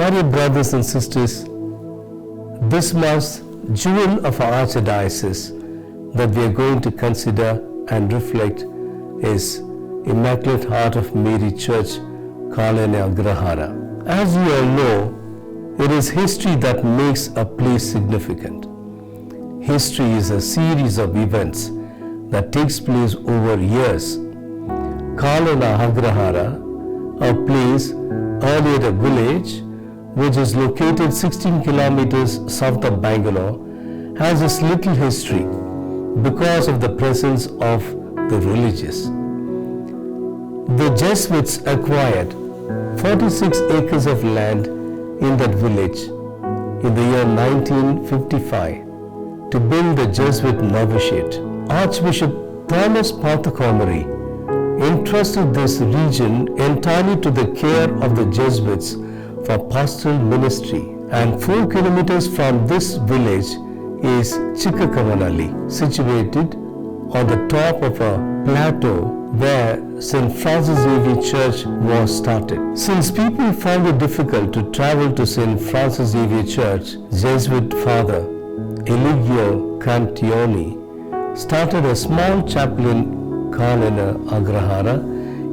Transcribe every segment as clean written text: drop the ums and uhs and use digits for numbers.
My dear brothers and sisters, this month's jewel of our Archdiocese that we are going to consider and reflect is Immaculate Heart of Mary Church, Kalena, Agrahara. As you all know, it is history that makes a place significant. History is a series of events that takes place over years. Kalena, Agrahara, a place, earlier a village, which is located 16 kilometers south of Bangalore, has this little history because of the presence of the religious. The Jesuits acquired 46 acres of land in that village in the year 1955 to build the Jesuit novitiate. Archbishop Thomas Montgomery entrusted this region entirely to the care of the Jesuits for pastoral ministry, and 4 kilometers from this village is Chikkamanhalli, situated on the top of a plateau where St. Francis Xavier Church was started. Since people found it difficult to travel to St. Francis Xavier Church, Jesuit Father Eligio Cantioni started a small chapel in Kalena, Agrahara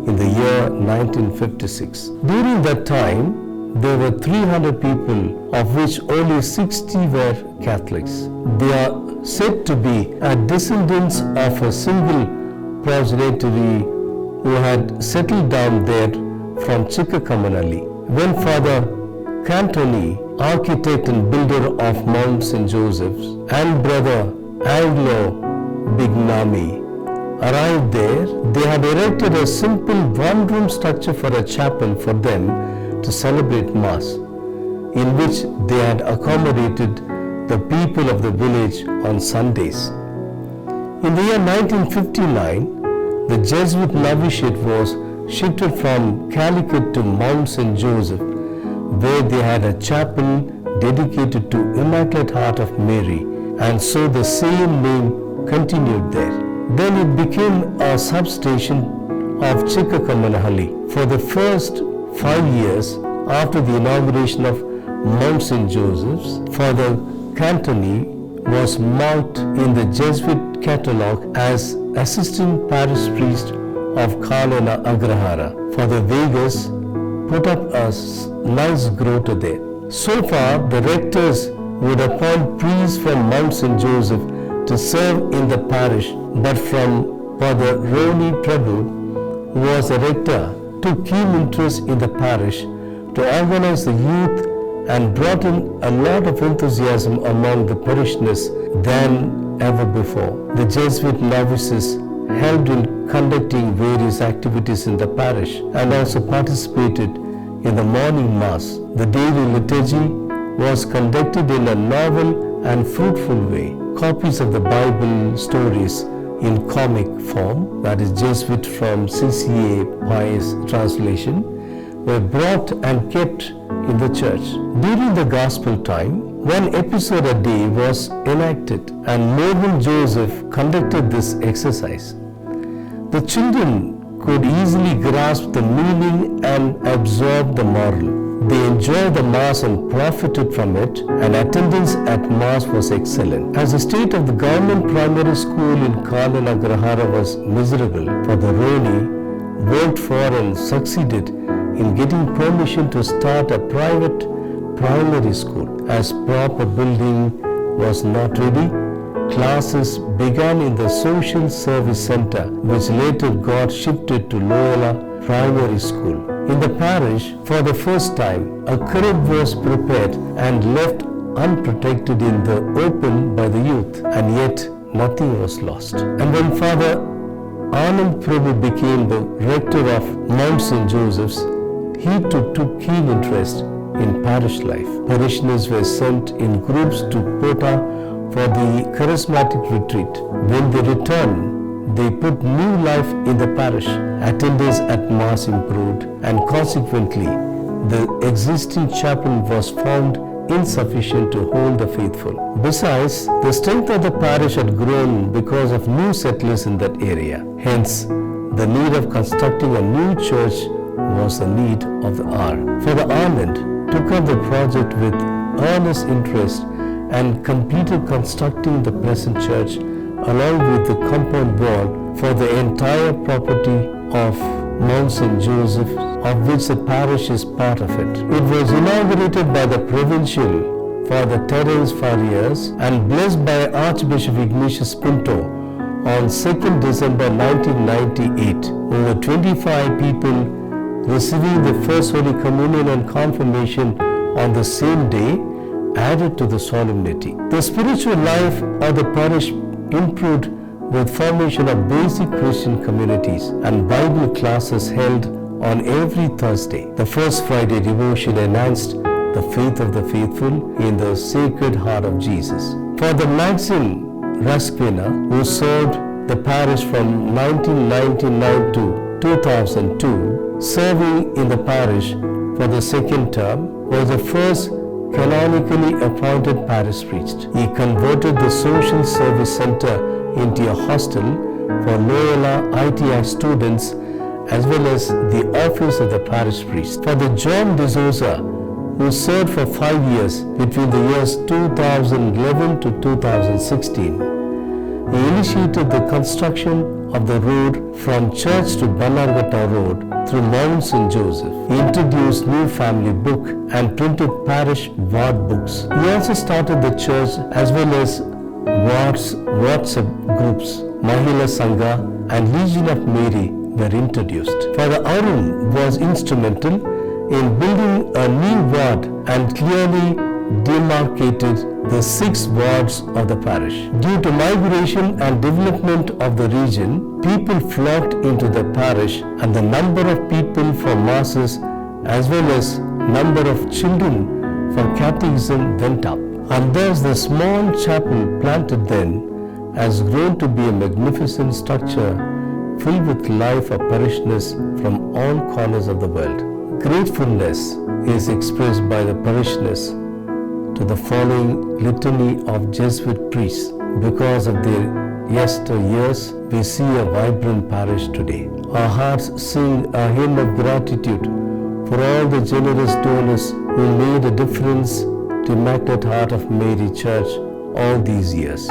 in the year 1956. During that time, there were 300 people, of which only 60 were Catholics. They are said to be descendants of a single progenitor who had settled down there from Chikkamanhalli. When Father Cantoni, architect and builder of Mount St. Joseph's, and Brother Anglo Bignami arrived there, they had erected a simple one-room structure for a chapel for them to celebrate Mass, in which they had accommodated the people of the village on Sundays. In the year 1959, the Jesuit novitiate was shifted from Calicut to Mount St. Joseph, where they had a chapel dedicated to Immaculate Heart of Mary, and so the same name continued there. Then it became a substation of Chikkamanhalli. For the first 5 years after the inauguration of Mount St. Joseph's, Father Cantoni was marked in the Jesuit catalogue as assistant parish priest of Kalena, Agrahara. Father Vegas put up a nice grotto there. So far, the rectors would appoint priests from Mount St. Joseph to serve in the parish, but from Father Roni Prabhu, who was the rector, took keen interest in the parish to organize the youth and brought in a lot of enthusiasm among the parishioners than ever before. The Jesuit novices helped in conducting various activities in the parish and also participated in the morning Mass. The daily liturgy was conducted in a novel and fruitful way. Copies of the Bible stories in comic form, that is Jesuit from CCA Pious translation, were brought and kept in the church. During the Gospel time, one episode a day was enacted, and Morgan Joseph conducted this exercise. The children could easily grasp the meaning and absorb the moral. They enjoyed the Mass and profited from it, and attendance at Mass was excellent. As the state of the government primary school in Kalena, Agrahara was miserable, Father Roni worked for and succeeded in getting permission to start a private primary school. As proper building was not ready, classes began in the Social Service Center, which later got shifted to Loyola Primary School. In the parish, for the first time, a crib was prepared and left unprotected in the open by the youth, and yet nothing was lost. And when Father Anand Prabhu became the rector of Mount St. Joseph's, he too took keen interest in parish life. Parishioners were sent in groups to Pota for the charismatic retreat. When they returned, they put new life in the parish. Attendance at Mass improved, and consequently, the existing chapel was found insufficient to hold the faithful. Besides, the strength of the parish had grown because of new settlers in that area. Hence, the need of constructing a new church was the need of the hour. Father Anand took up the project with earnest interest and completed constructing the present church along with the compound wall for the entire property of Mount St. Joseph, of which the parish is part of it. It was inaugurated by the Provincial Father Terence Farias and blessed by Archbishop Ignatius Pinto on 2nd December 1998. Over 25 people receiving the First Holy Communion and Confirmation on the same day added to the solemnity. The spiritual life of the parish improved with formation of basic Christian communities and Bible classes held on every Thursday. The First Friday devotion enhanced the faith of the faithful in the Sacred Heart of Jesus. Father Maxim Rasquina, who served the parish from 1999 to 2002, serving in the parish for the second term, was the first canonically appointed parish priest. He converted the Social Service Center into a hostel for Loyola ITI students as well as the office of the parish priest. Father John de Souza, who served for 5 years between the years 2011 to 2016, he initiated the construction of the road from Church to Banarghetta Road through Mount St. Joseph. He introduced new family book and printed parish ward books. He also started the church as well as wards, WhatsApp groups. Mahila Sangha and Legion of Mary were introduced. Father Arun was instrumental in building a new ward and clearly demarcated the 6 wards of the parish. Due to migration and development of the region, people flocked into the parish and the number of people for masses as well as number of children for catechism went up. And thus the small chapel planted then has grown to be a magnificent structure filled with life of parishioners from all corners of the world. Gratefulness is expressed by the parishioners to the following litany of Jesuit priests. Because of their yesteryears, we see a vibrant parish today. Our hearts sing a hymn of gratitude for all the generous donors who made a difference to Immaculate Heart of Mary Church all these years.